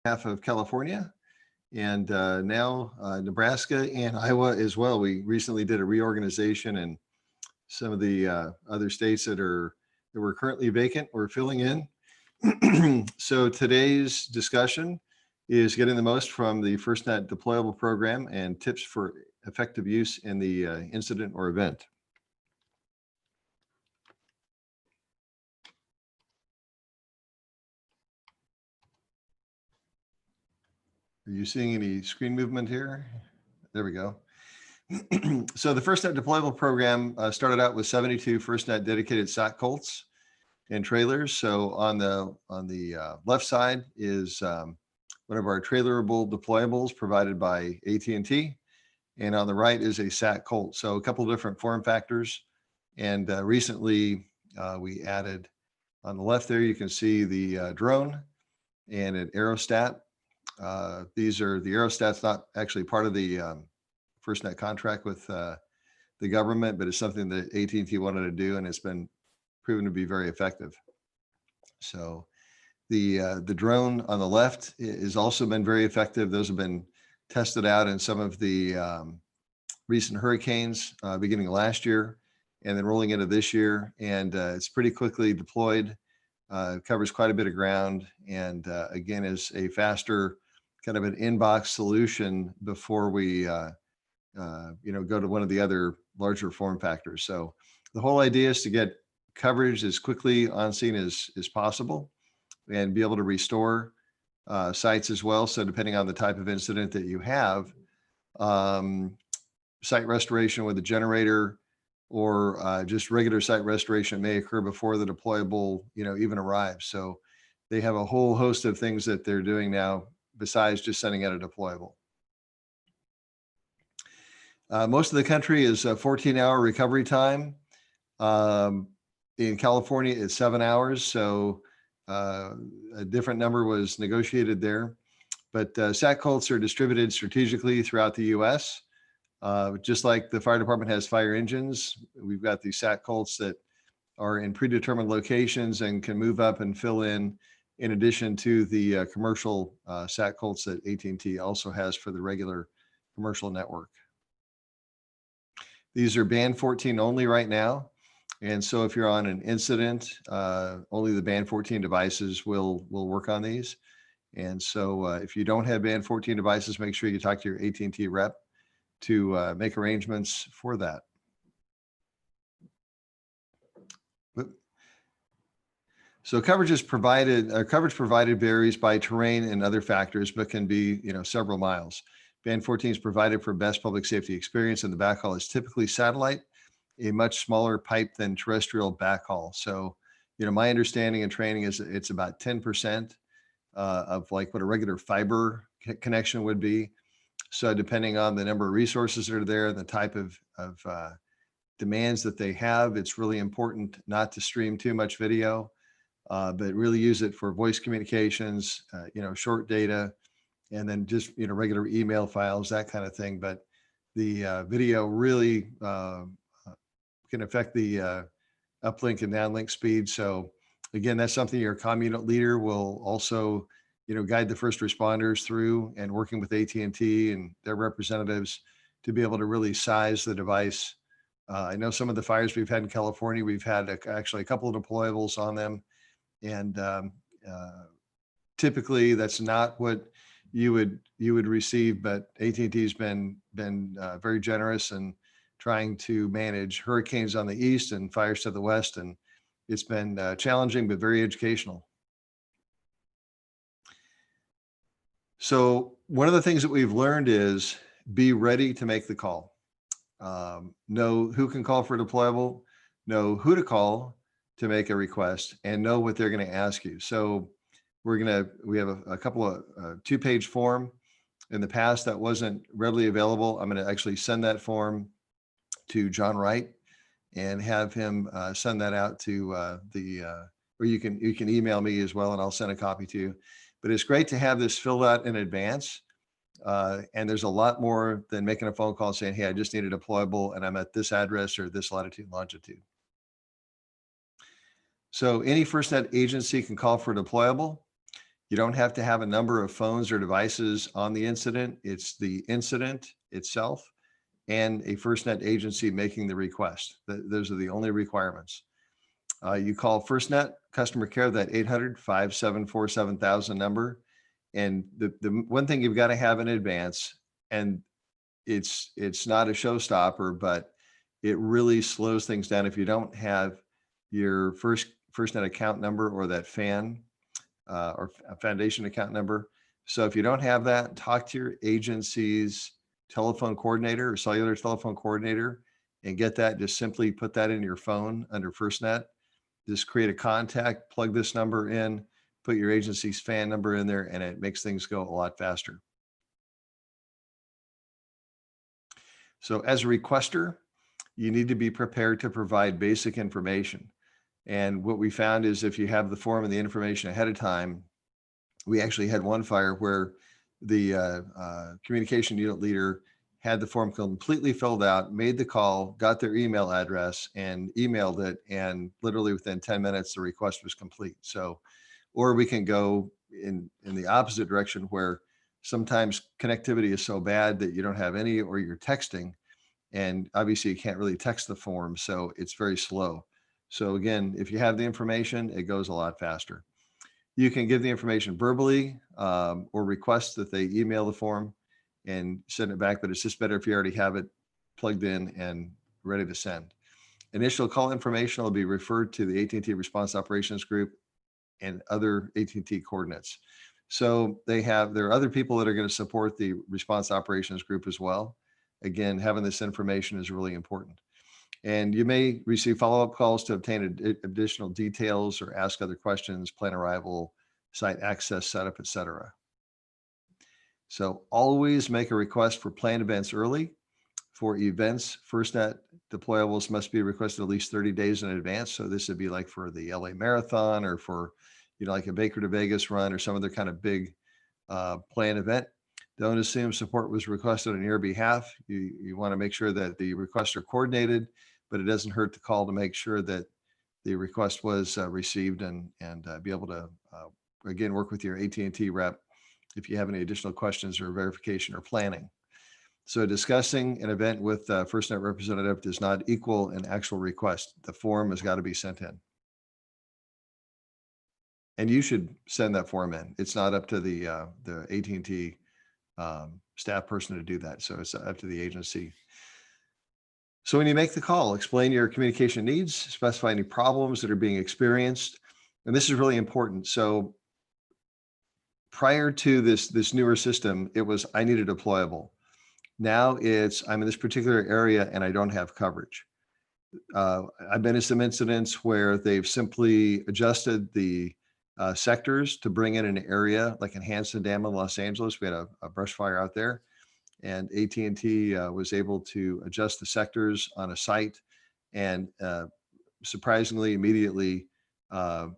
half of California and now Nebraska and Iowa as well. We recently did a reorganization, and some of the other states that were currently vacant we're filling in. So today's discussion is getting the most from the FirstNet deployable program and tips for effective use in the incident or event. Are you seeing any screen movement here? There we go. So the FirstNet deployable program started out with 72 FirstNet dedicated SAT Colts and trailers. So on the left side is one of our trailerable deployables provided by AT&T, and on the right is a SAT Colt. So a couple of different form factors. And recently we added on the left there, you can see the drone and an aerostat. These are the aerostats, not actually part of the FirstNet contract with the government, but it's something that AT&T wanted to do, and it's been proven to be very effective. So the drone on the left has also been very effective. Those have been tested out in some of the recent hurricanes beginning of last year and then rolling into this year. And it's pretty quickly deployed, covers quite a bit of ground, and again, is a faster kind of an inbox solution before we go to one of the other larger form factors. So the whole idea is to get coverage as quickly on scene as possible and be able to restore sites as well. So depending on the type of incident that you have, site restoration with a generator or just regular site restoration may occur before the deployable, even arrives. So they have a whole host of things that they're doing now besides just sending out a deployable. Most of the country is a 14-hour recovery time. In California, it's 7 hours. So a different number was negotiated there. But SAT Colts are distributed strategically throughout the U.S. Just like the fire department has fire engines, we've got these SAT Colts that are in predetermined locations and can move up and fill in addition to the commercial SAT Colts that AT&T also has for the regular commercial network. These are band 14 only right now. And so if you're on an incident, only the band 14 devices will work on these. And so if you don't have band 14 devices, make sure you talk to your AT&T rep to make arrangements for that. So coverage provided varies by terrain and other factors, but can be, several miles. Band 14 is provided for best public safety experience, and the backhaul is typically satellite, a much smaller pipe than terrestrial backhaul. So, my understanding and training is it's about 10% of like what a regular fiber connection would be. So depending on the number of resources that are there and the type of demands that they have, it's really important not to stream too much video, but really use it for voice communications, short data, and then just, regular email files, that kind of thing. But the video really can affect the uplink and downlink speed. So again, that's something your comm unit leader will also, guide the first responders through, and working with AT&T and their representatives to be able to really size the device. I know some of the fires we've had in California, we've had actually a couple of deployables on them. And typically that's not what you would receive, but AT&T's been very generous in trying to manage hurricanes on the east and fires to the west, and it's been challenging but very educational. So one of the things that we've learned is be ready to make the call. Know who can call for a deployable, know who to call to make a request, and know what they're going to ask you. So we have a couple of 2-page form. In the past that wasn't readily available. I'm going to actually send that form to John Wright and have him send that out to or you can email me as well, and I'll send a copy to you. But it's great to have this filled out in advance. And there's a lot more than making a phone call saying, hey, I just need a deployable and I'm at this address or this latitude and longitude. So any FirstNet agency can call for a deployable. You don't have to have a number of phones or devices on the incident. It's the incident itself and a FirstNet agency making the request. Those are the only requirements. You call FirstNet customer care, that 800-5747-7000 number. And the one thing you've got to have in advance, and it's not a showstopper, but it really slows things down if you don't have your FirstNet account number or that FAN or foundation account number. So if you don't have that, talk to your agency's telephone coordinator or cellular telephone coordinator and get that. Just simply put that in your phone under FirstNet. Just create a contact, plug this number in, put your agency's FAN number in there, and it makes things go a lot faster. So as a requester, you need to be prepared to provide basic information. And what we found is if you have the form and the information ahead of time, we actually had one fire where the communication unit leader had the form completely filled out, made the call, got their email address and emailed it. And literally within 10 minutes, the request was complete. So, or we can go in the opposite direction where sometimes connectivity is so bad that you don't have any, or you're texting. And obviously you can't really text the form. So it's very slow. So again, if you have the information, it goes a lot faster. You can give the information verbally or request that they email the form and send it back, but it's just better if you already have it plugged in and ready to send. Initial call information will be referred to the AT&T Response Operations Group and other AT&T coordinates. So there are other people that are going to support the Response Operations Group as well. Again, having this information is really important. And you may receive follow-up calls to obtain additional details or ask other questions, plan arrival, site access, setup, etc. So always make a request for planned events early. For events, FirstNet deployables must be requested at least 30 days in advance. So this would be like for the LA Marathon or for, like a Baker to Vegas run or some other kind of big planned event. Don't assume support was requested on your behalf. You want to make sure that the requests are coordinated, but it doesn't hurt to call to make sure that the request was received and be able to, again, work with your AT&T rep if you have any additional questions or verification or planning. So discussing an event with a FirstNet representative does not equal an actual request. The form has got to be sent in. And you should send that form in. It's not up to the AT&T staff person to do that. So it's up to the agency. So when you make the call, explain your communication needs, specify any problems that are being experienced. And this is really important. So prior to this newer system, it was, I need a deployable. Now it's, I'm in this particular area and I don't have coverage. I've been in some incidents where they've simply adjusted the sectors to bring in an area like in Hanson Dam in Los Angeles. We had a brush fire out there, and AT&T was able to adjust the sectors on a site and surprisingly immediately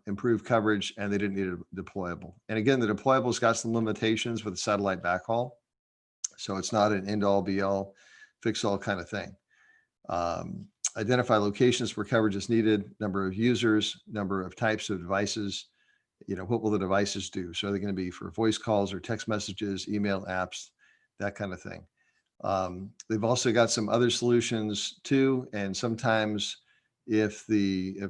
improve coverage, and they didn't need a deployable. And again, the deployable's got some limitations with the satellite backhaul. So it's not an end all be all, fix all kind of thing. Identify locations where coverage is needed, number of users, number of types of devices. What will the devices do? So are they going to be for voice calls or text messages, email apps, that kind of thing. They've also got some other solutions too. And sometimes if the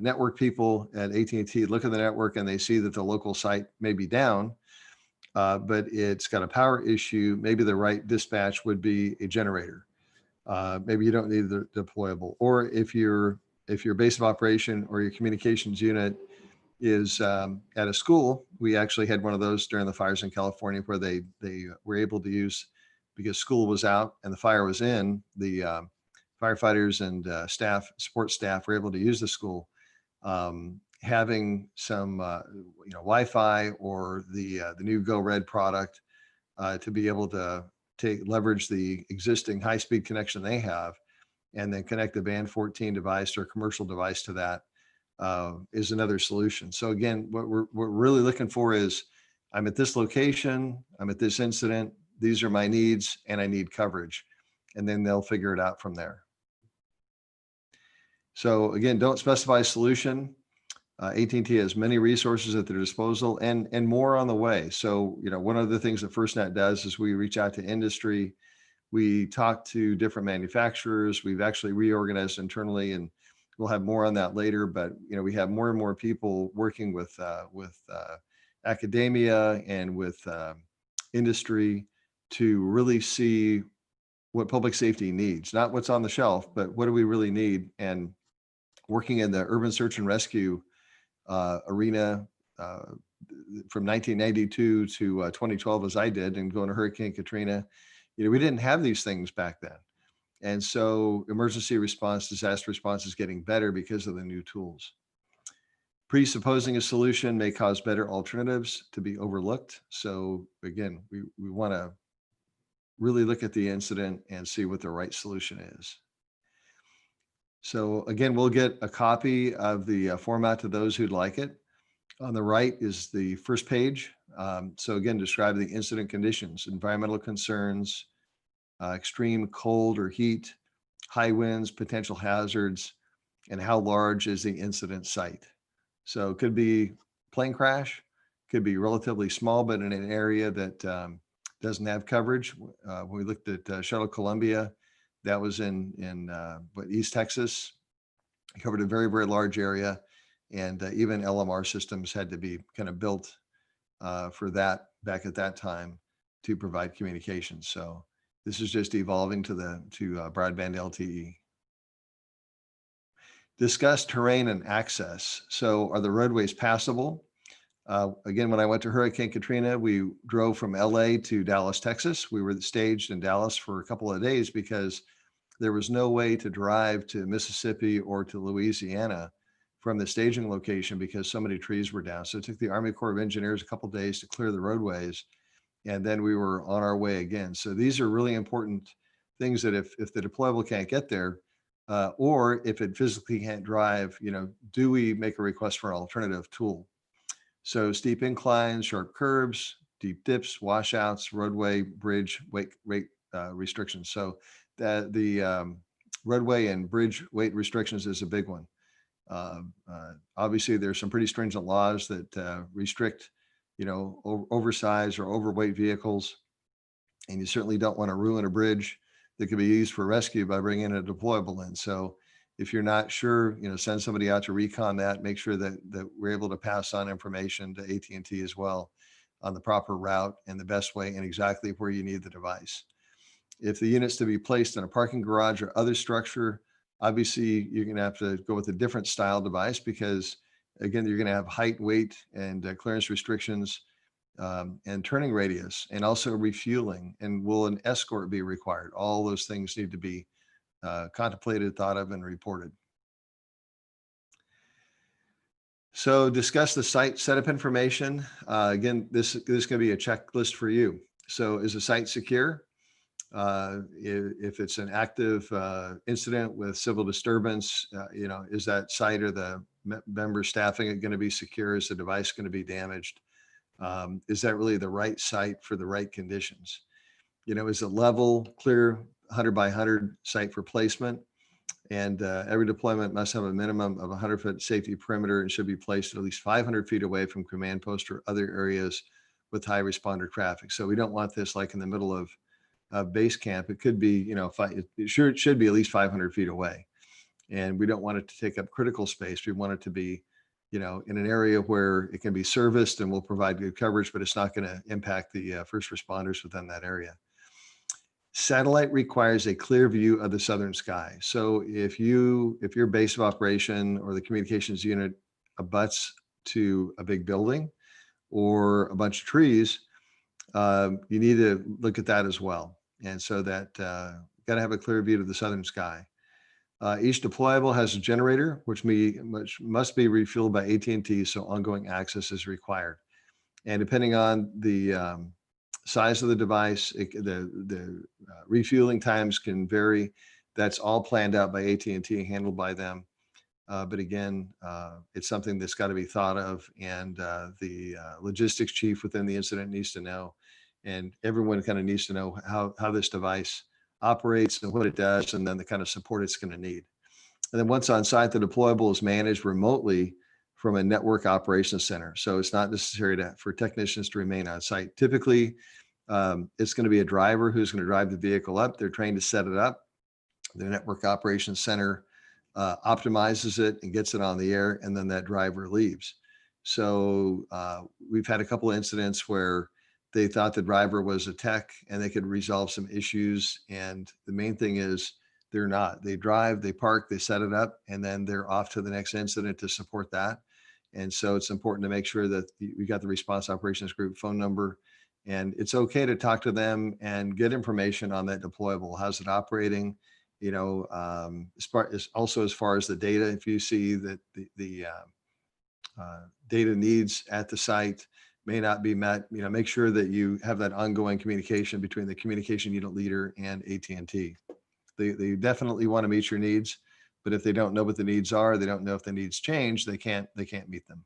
network people at AT&T look at the network and they see that the local site may be down, but it's got a power issue, maybe the right dispatch would be a generator. Maybe you don't need the deployable. Or if your base of operation or your communications unit is at a school, we actually had one of those during the fires in California where they were able to use, because school was out and the fire was in, the firefighters and support staff were able to use the school. Having some Wi-Fi or the new Go Red product to be able to leverage the existing high-speed connection they have, and then connect the band 14 device or commercial device to that is another solution. So again, what we're really looking for is, I'm at this location, I'm at this incident, these are my needs, and I need coverage. And then they'll figure it out from there. So again, don't specify a solution. AT&T has many resources at their disposal and more on the way. So, one of the things that FirstNet does is we reach out to industry. We talk to different manufacturers. We've actually reorganized internally, and we'll have more on that later. But we have more and more people working with academia and with industry to really see what public safety needs, not what's on the shelf, but what do we really need. And working in the urban search and rescue arena from 1992 to 2012, as I did, and going to Hurricane Katrina, we didn't have these things back then. And so emergency response, disaster response is getting better because of the new tools. Presupposing a solution may cause better alternatives to be overlooked. So again, we want to really look at the incident and see what the right solution is. So again, we'll get a copy of the format to those who'd like it. On the right is the first page. So again, describe the incident conditions, environmental concerns, extreme cold or heat, high winds, potential hazards, and how large is the incident site. So it could be plane crash, could be relatively small, but in an area that doesn't have coverage. When we looked at Shuttle Columbia, that was in East Texas. It covered a very, very large area, and even LMR systems had to be kind of built for that back at that time to provide communication. So this is just evolving to broadband LTE. Discuss terrain and access. So are the roadways passable? Again, when I went to Hurricane Katrina, we drove from LA to Dallas, Texas. We were staged in Dallas for a couple of days because there was no way to drive to Mississippi or to Louisiana from the staging location because so many trees were down. So it took the Army Corps of Engineers a couple of days to clear the roadways, and then we were on our way again. So these are really important things that if the deployable can't get there, or if it physically can't drive, do we make a request for an alternative tool? So steep inclines, sharp curves, deep dips, washouts, roadway, bridge, weight restrictions. So the roadway and bridge weight restrictions is a big one. Obviously, there's some pretty stringent laws that restrict, oversized or overweight vehicles, and you certainly don't want to ruin a bridge that could be used for rescue by bringing a deployable in. So if you're not sure, send somebody out to recon that, make sure that we're able to pass on information to AT&T as well on the proper route and the best way and exactly where you need the device. If the unit's to be placed in a parking garage or other structure, obviously you're going to have to go with a different style device because, again, you're going to have height, weight, and clearance restrictions, and turning radius, and also refueling. And will an escort be required? All those things need to be contemplated, thought of, and reported. So discuss the site setup information. Again, this is going to be a checklist for you. So is the site secure? If it's an active incident with civil disturbance, is that site or the member staffing going to be secure? Is the device going to be damaged? Is that really the right site for the right conditions? Is it level, clear, 100 by 100 site for placement? And every deployment must have a minimum of 100-foot safety perimeter and should be placed at least 500 feet away from command post or other areas with high responder traffic. So we don't want this like in the middle of base camp. It could be, it should be at least 500 feet away. And we don't want it to take up critical space. We want it to be, in an area where it can be serviced and will provide good coverage, but it's not going to impact the first responders within that area. Satellite requires a clear view of the southern sky. So if your base of operation or the communications unit abuts to a big building or a bunch of trees, you need to look at that as well. And so that got to have a clear view of the southern sky. Each deployable has a generator, which must be refueled by AT&T, so ongoing access is required. And depending on the size of the device, the refueling times can vary. That's all planned out by AT&T, handled by them. But again, it's something that's got to be thought of, and the logistics chief within the incident needs to know, and everyone kind of needs to know how this device operates and what it does, and then the kind of support it's going to need. And then once on site, the deployable is managed remotely from a network operations center. So it's not necessary for technicians to remain on site. Typically, it's going to be a driver who's going to drive the vehicle up. They're trained to set it up. The network operations center optimizes it and gets it on the air, and then that driver leaves. So we've had a couple of incidents where they thought the driver was a tech and they could resolve some issues. And the main thing is they're not. They drive, they park, they set it up, and then they're off to the next incident to support that. And so it's important to make sure that we got the response operations group phone number, and it's okay to talk to them and get information on that deployable. How's it operating? As far as the data, if you see that the data needs at the site may not be met, make sure that you have that ongoing communication between the communication unit leader and AT&T. They definitely want to meet your needs, but if they don't know what the needs are, they don't know if the needs change, they can't meet them.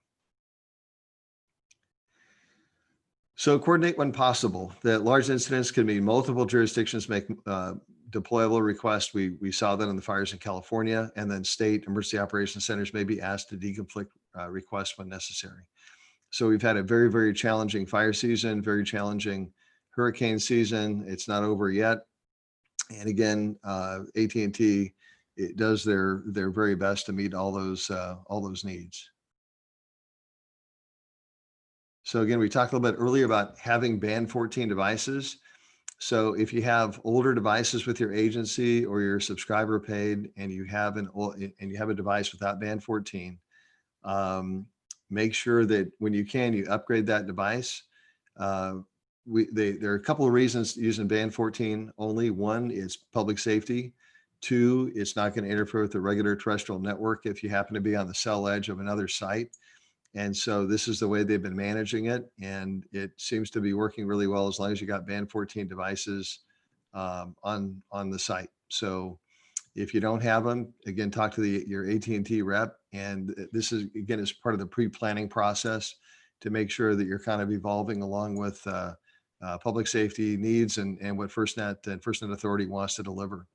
So coordinate when possible. That large incidents can mean multiple jurisdictions make deployable requests. We saw that in the fires in California, and then state emergency operations centers may be asked to deconflict requests when necessary. So we've had a very, very challenging fire season, very challenging hurricane season. It's not over yet. And again, AT&T, it does their very best to meet all those needs. So again, we talked a little bit earlier about having band 14 devices. So if you have older devices with your agency or your subscriber paid, and you have a device without band 14, make sure that when you can, you upgrade that device. There are a couple of reasons using band 14 only. One is public safety. Two, it's not going to interfere with the regular terrestrial network if you happen to be on the cell edge of another site. And so this is the way they've been managing it, and it seems to be working really well as long as you got band 14 devices on the site. So if you don't have them, again, talk to your AT&T rep. And this is, again, is part of the pre-planning process to make sure that you're kind of evolving along with public safety needs and what FirstNet and FirstNet Authority wants to deliver.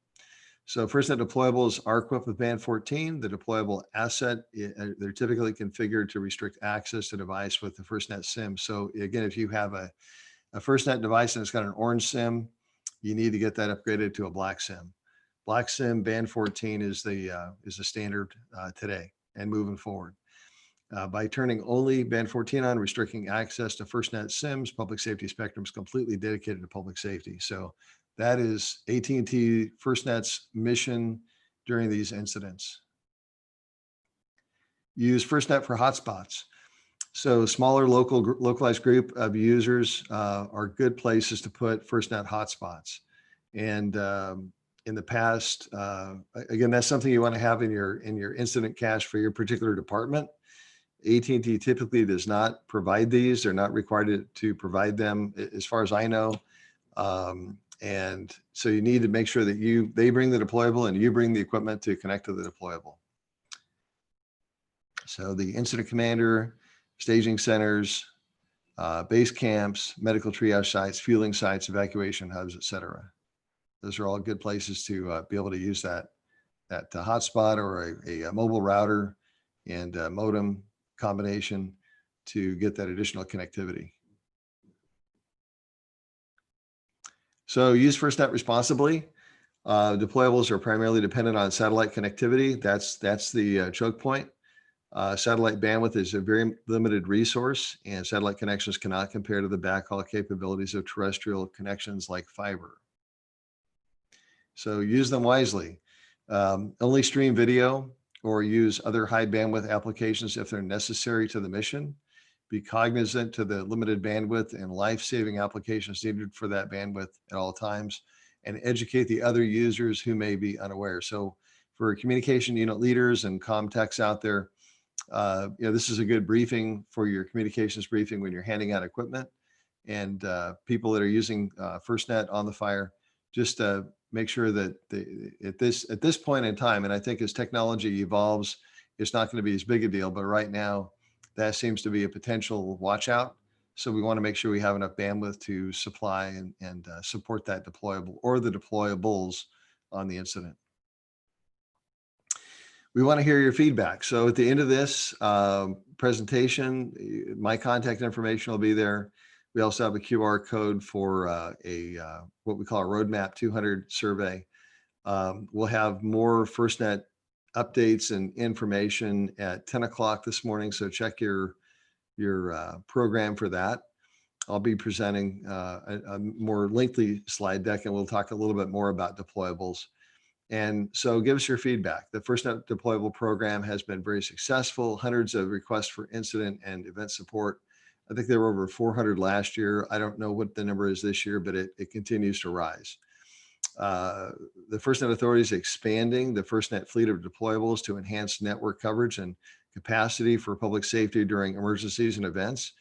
So FirstNet deployables are equipped with band 14. The deployable asset, they're typically configured to restrict access to device with the FirstNet SIM. So again, if you have a FirstNet device and it's got an orange SIM, you need to get that upgraded to a black SIM. Black SIM band 14 is the standard today and moving forward. By turning only band 14 on, restricting access to FirstNet SIMs, public safety spectrum is completely dedicated to public safety. So that is AT&T FirstNet's mission during these incidents. Use FirstNet for hotspots. So smaller localized group of users are good places to put FirstNet hotspots. And in the past, again, that's something you want to have in your incident cache for your particular department. AT&T typically does not provide these. They're not required to provide them, as far as I know. And so you need to make sure that they bring the deployable and you bring the equipment to connect to the deployable. So the incident commander, staging centers, base camps, medical triage sites, fueling sites, evacuation hubs, et cetera. Those are all good places to be able to use that hotspot or a mobile router and modem combination to get that additional connectivity. So use FirstNet responsibly. Deployables are primarily dependent on satellite connectivity. That's the choke point. Satellite bandwidth is a very limited resource, and satellite connections cannot compare to the backhaul capabilities of terrestrial connections like fiber. So use them wisely. Only stream video or use other high bandwidth applications if they're necessary to the mission. Be cognizant to the limited bandwidth and life-saving applications needed for that bandwidth at all times, and educate the other users who may be unaware. So for communication unit leaders and comm techs out there, this is a good briefing for your communications briefing when you're handing out equipment, and people that are using FirstNet on the fire, just make sure that at this point in time, and I think as technology evolves, it's not going to be as big a deal, but right now that seems to be a potential watch out. So we want to make sure we have enough bandwidth to supply and support that deployable or the deployables on the incident. We want to hear your feedback. So at the end of this presentation, my contact information will be there. We also have a QR code for what we call a Roadmap 200 survey. We'll have more FirstNet updates and information at 10 o'clock this morning. So check your program for that. I'll be presenting a more lengthy slide deck, and we'll talk a little bit more about deployables. And so give us your feedback. The FirstNet deployable program has been very successful, hundreds of requests for incident and event support. I think there were over 400 last year. I don't know what the number is this year, but it continues to rise. The FirstNet Authority is expanding the FirstNet fleet of deployables to enhance network coverage and capacity for public safety during emergencies and events.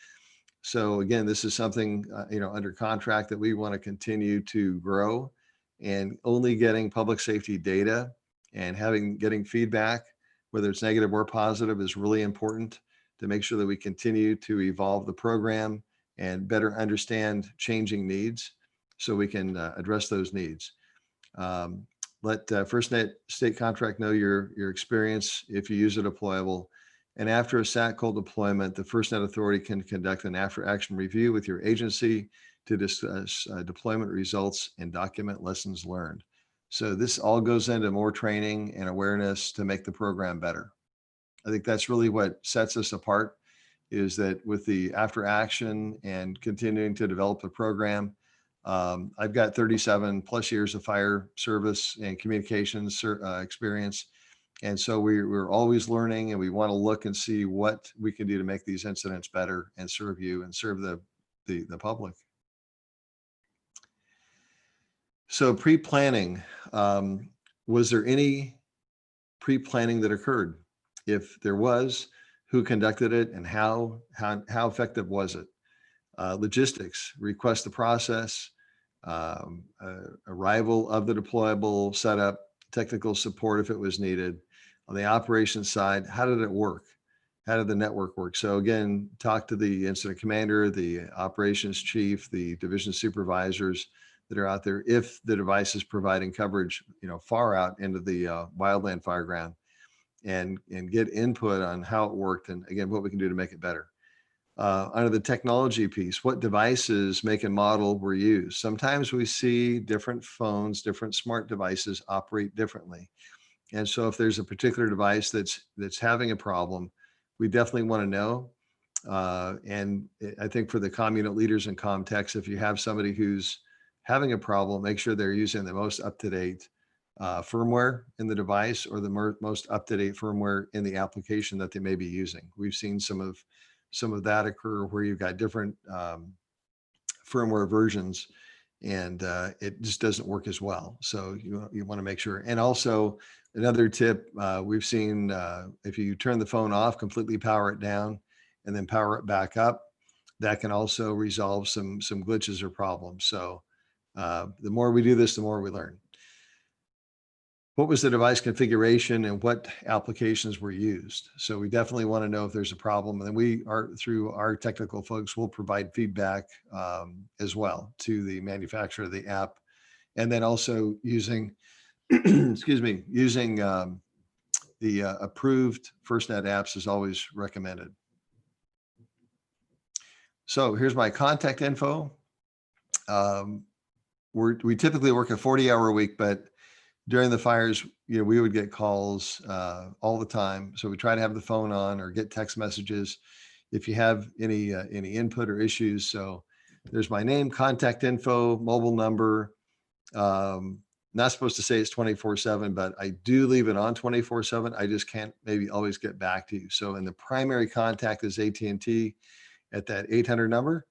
So again, this is something under contract that we want to continue to grow, and only getting public safety data and getting feedback, whether it's negative or positive, is really important to make sure that we continue to evolve the program and better understand changing needs so we can address those needs. Let FirstNet state contract know your experience if you use a deployable. And after a SAT-COL deployment, the FirstNet Authority can conduct an after-action review with your agency to discuss deployment results and document lessons learned. So this all goes into more training and awareness to make the program better. I think that's really what sets us apart, is that with the after-action and continuing to develop the program, I've got 37 plus years of fire service and communications experience. And so we're always learning, and we want to look and see what we can do to make these incidents better and serve you and serve the public. So pre-planning, was there any pre-planning that occurred? If there was, who conducted it, and how effective was it? Logistics, request the process, arrival of the deployable, setup, technical support if it was needed. On the operations side, how did it work? How did the network work? So again, talk to the incident commander, the operations chief, the division supervisors that are out there. If the device is providing coverage, far out into the wildland fireground, and get input on how it worked, and again, what we can do to make it better. Under the technology piece, what devices, make and model were used? Sometimes we see different phones, different smart devices operate differently. And so if there's a particular device that's having a problem, we definitely want to know. And I think for the comm unit leaders and comm techs, if you have somebody who's having a problem, make sure they're using the most up-to-date firmware in the device, or the most up-to-date firmware in the application that they may be using. We've seen some of that occur where you've got different firmware versions, and it just doesn't work as well. So you want to make sure. And also another tip, we've seen if you turn the phone off, completely power it down, and then power it back up, that can also resolve some glitches or problems. So the more we do this, the more we learn. What was the device configuration and what applications were used? So we definitely want to know if there's a problem, and then through our technical folks, will provide feedback as well to the manufacturer of the app, and then also using, using the approved FirstNet apps is always recommended. So here's my contact info. We typically work a 40-hour week, but during the fires, we would get calls all the time. So we try to have the phone on or get text messages if you have any input or issues. So there's my name, contact info, mobile number. Not supposed to say it's 24/7, but I do leave it on 24/7. I just can't maybe always get back to you. So, and the primary contact is AT&T at that 800 number.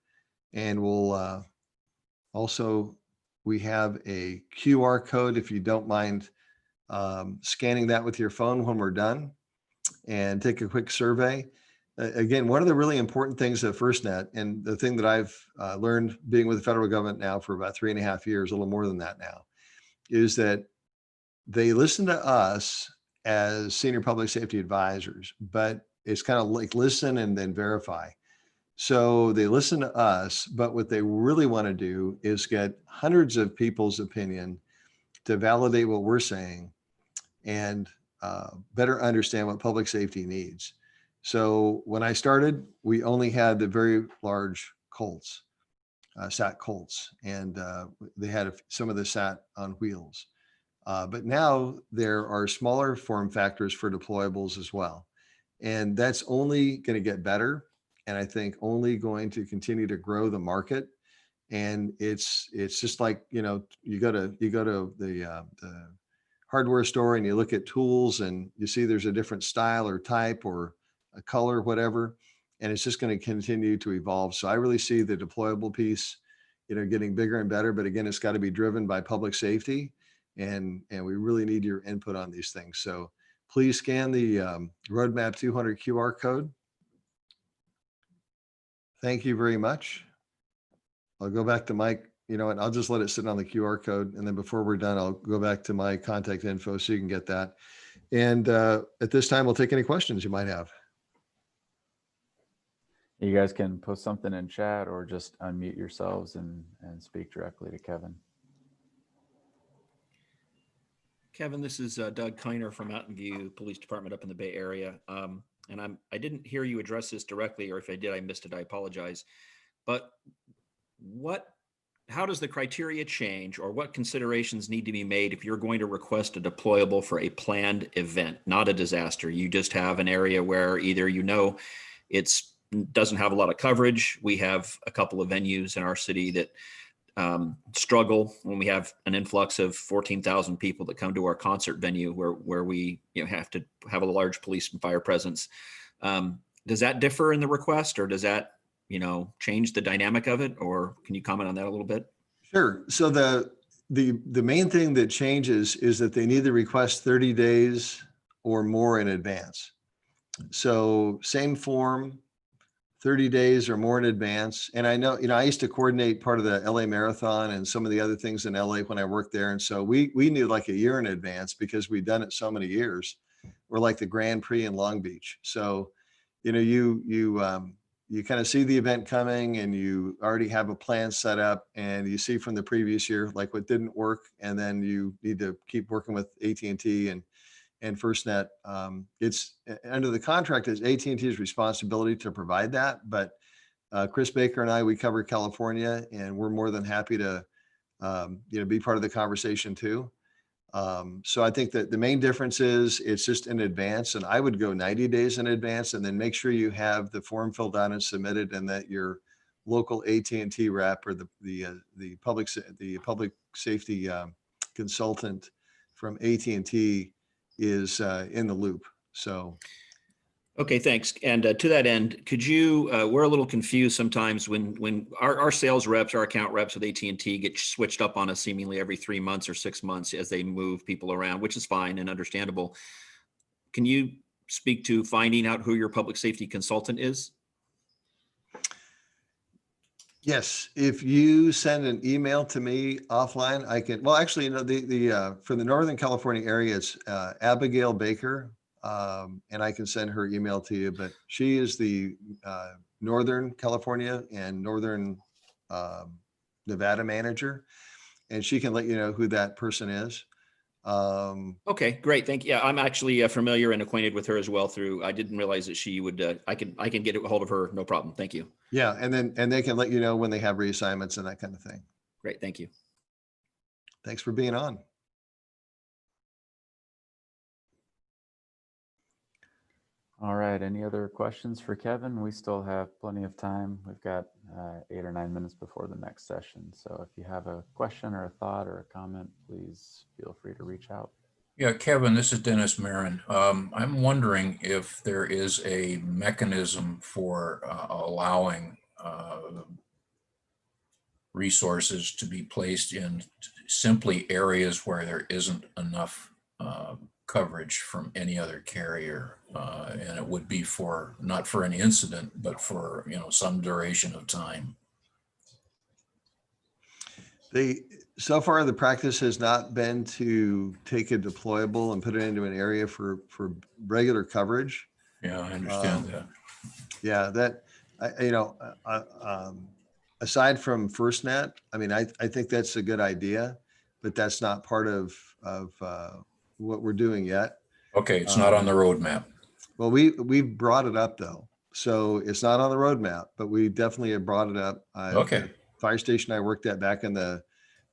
And we'll we have a QR code if you don't mind scanning that with your phone when we're done, and take a quick survey. Again, one of the really important things at FirstNet, and the thing that I've learned being with the federal government now for about 3.5 years, a little more than that now, is that they listen to us as senior public safety advisors, but it's kind of like listen and then verify. So they listen to us, but what they really want to do is get hundreds of people's opinion to validate what we're saying. And better understand what public safety needs. So when I started, we only had the very large Colts, sat Colts, and they had some of the sat on wheels. But now there are smaller form factors for deployables as well. And that's only going to get better. And I think only going to continue to grow the market. And it's just like, you know, you go to the hardware store and you look at tools and you see there's a different style or type or a color, whatever, and it's just going to continue to evolve. So I really see the deployable piece, you know, getting bigger and better. But again, it's got to be driven by public safety, and we really need your input on these things. So please scan the Roadmap 200 QR code. Thank you very much. I'll go back to Mike, you know, and I'll just let it sit on the QR code. And then before we're done, I'll go back to my contact info so you can get that. And at this time, we'll take any questions you might have. You guys can post something in chat or just unmute yourselves and speak directly to Kevin. Kevin, this is Doug Kiner from Mountain View Police Department up in the Bay Area. And I didn't hear you address this directly, or if I did, I missed it. I apologize. But how does the criteria change, or what considerations need to be made if you're going to request a deployable for a planned event, not a disaster? You just have an area where either, you know, it's doesn't have a lot of coverage. We have a couple of venues in our city that struggle when we have an influx of 14,000 people that come to our concert venue where we, you know, have to have a large police and fire presence. Does that differ in the request, or does that, you know, change the dynamic of it? Or can you comment on that a little bit? Sure. So the main thing that changes is that they need to request 30 days or more in advance. So same form, 30 days or more in advance. And I know, you know, I used to coordinate part of the LA Marathon and some of the other things in LA when I worked there. And so we knew like a year in advance because we'd done it so many years. We're like the Grand Prix in Long Beach. So, you know, you kind of see the event coming and you already have a plan set up, and you see from the previous year, like what didn't work. And then you need to keep working with AT&T and FirstNet. It's under the contract is AT&T's responsibility to provide that. But Chris Baker and I, we cover California, and we're more than happy to, you know, be part of the conversation too. So I think that the main difference is it's just in advance, and I would go 90 days in advance, and then make sure you have the form filled out and submitted, and that your local AT&T rep or the public safety consultant from AT&T is in the loop. So. Okay, thanks. And to that end, could you, we're a little confused sometimes when our sales reps, our account reps with AT&T get switched up on us seemingly every 3 months or 6 months as they move people around, which is fine and understandable. Can you speak to finding out who your public safety consultant is? Yes, if you send an email to me offline, I can, well, actually, you know, for the Northern California area, it's Abigail Baker. And I can send her email to you, but she is the Northern California and Northern Nevada manager, and she can let you know who that person is. Okay, great. Thank you. Yeah, I'm actually familiar and acquainted with her as well through, I didn't realize that she would, I can get a hold of her. No problem. Thank you. Yeah. And they can let you know when they have reassignments and that kind of thing. Great. Thank you. Thanks for being on. All right, any other questions for Kevin? We still have plenty of time. We've got 8 or 9 minutes before the next session. So if you have a question or a thought or a comment, please feel free to reach out. Yeah, Kevin, this is Dennis Marin. I'm wondering if there is a mechanism for allowing resources to be placed in simply areas where there isn't enough coverage from any other carrier, and it would be for not for an incident, but for, you know, some duration of time. So far the practice has not been to take a deployable and put it into an area for regular coverage. Yeah, I understand that. Yeah, that you know, aside from FirstNet, I mean, I think that's a good idea, but that's not part of what we're doing yet. Okay, it's not on the roadmap. Well, we brought it up though. So it's not on the roadmap, but we definitely have brought it up. Okay. The fire station I worked at back in the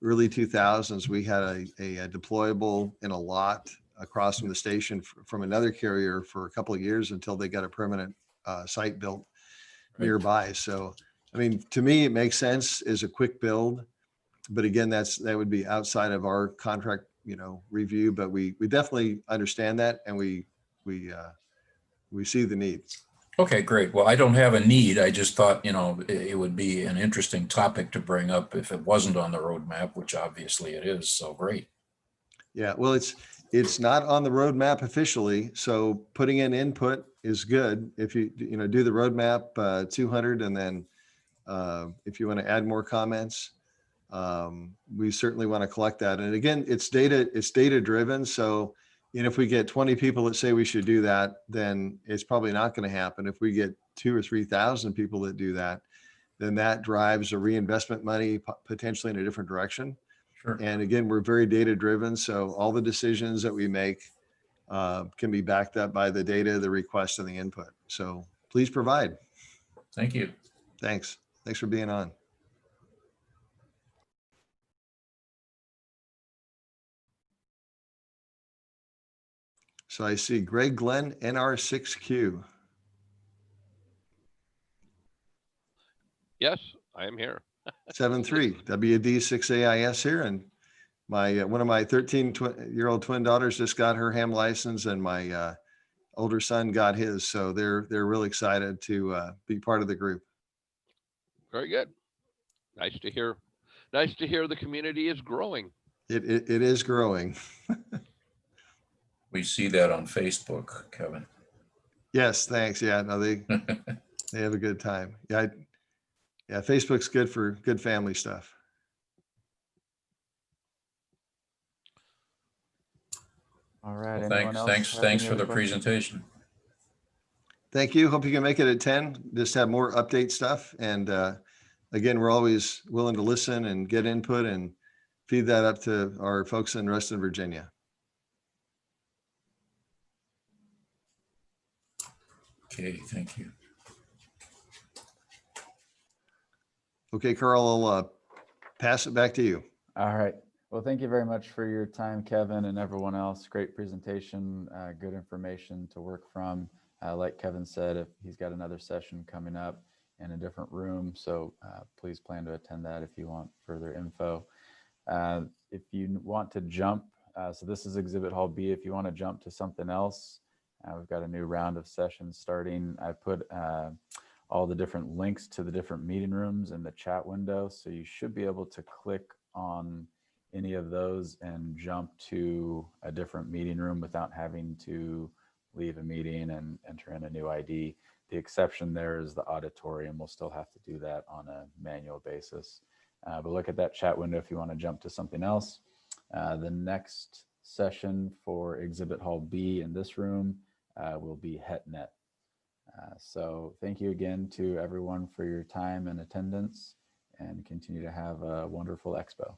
early 2000s, we had a deployable in a lot across from the station from another carrier for a couple of years until they got a permanent site built Right. nearby. So, I mean, to me, it makes sense as a quick build, but again, that would be outside of our contract, review. But we definitely understand that, and we see the need. Okay, great. Well, I don't have a need. I just thought, it would be an interesting topic to bring up if it wasn't on the roadmap, which obviously it is. So great. Yeah, well, it's not on the roadmap officially, so putting in input is good. If you do the roadmap 200, and then if you want to add more comments, we certainly want to collect that. And again, it's data driven. So, if we get 20 people that say we should do that, then it's probably not going to happen. If we get 2,000 or 3,000 people that do that, then that drives a reinvestment money potentially in a different direction. Sure. And again, we're very data driven. So all the decisions that we make can be backed up by the data, the request, and the input. So please provide. Thank you. Thanks. Thanks for being on. So I see Greg Glenn, NR6Q. Yes, I am here. 73 WD6AIS here, and my one of my 13-year-old twin daughters just got her ham license, and my older son got his. So they're really excited to be part of the group. Very good. Nice to hear. Nice to hear the community is growing. It is growing. We see that on Facebook, Kevin. Yes, thanks. Yeah, no, they have a good time. Yeah, Facebook's good for good family stuff. All right. Well, Anyone else? thanks have any for other the questions? presentation. Thank you. Hope you can make it at 10. Just have more update stuff. And again, we're always willing to listen and get input and feed that up to our folks in Reston, Virginia. Okay, thank you. Okay, Carl, I'll pass it back to you. All right. Well, thank you very much for your time, Kevin, and everyone else. Great presentation, good information to work from. Like Kevin said, if he's got another session coming up in a different room, so please plan to attend that if you want further info. If you want to jump, so this is Exhibit Hall B. If you want to jump to something else, we've got a new round of sessions starting. I put all the different links to the different meeting rooms in the chat window, so you should be able to click on any of those and jump to a different meeting room without having to leave a meeting and enter in a new ID. The exception there is the auditorium. We'll still have to do that on a manual basis. But look at that chat window if you want to jump to something else. The next session for Exhibit Hall B in this room will be HetNet. So thank you again to everyone for your time and attendance, and continue to have a wonderful expo.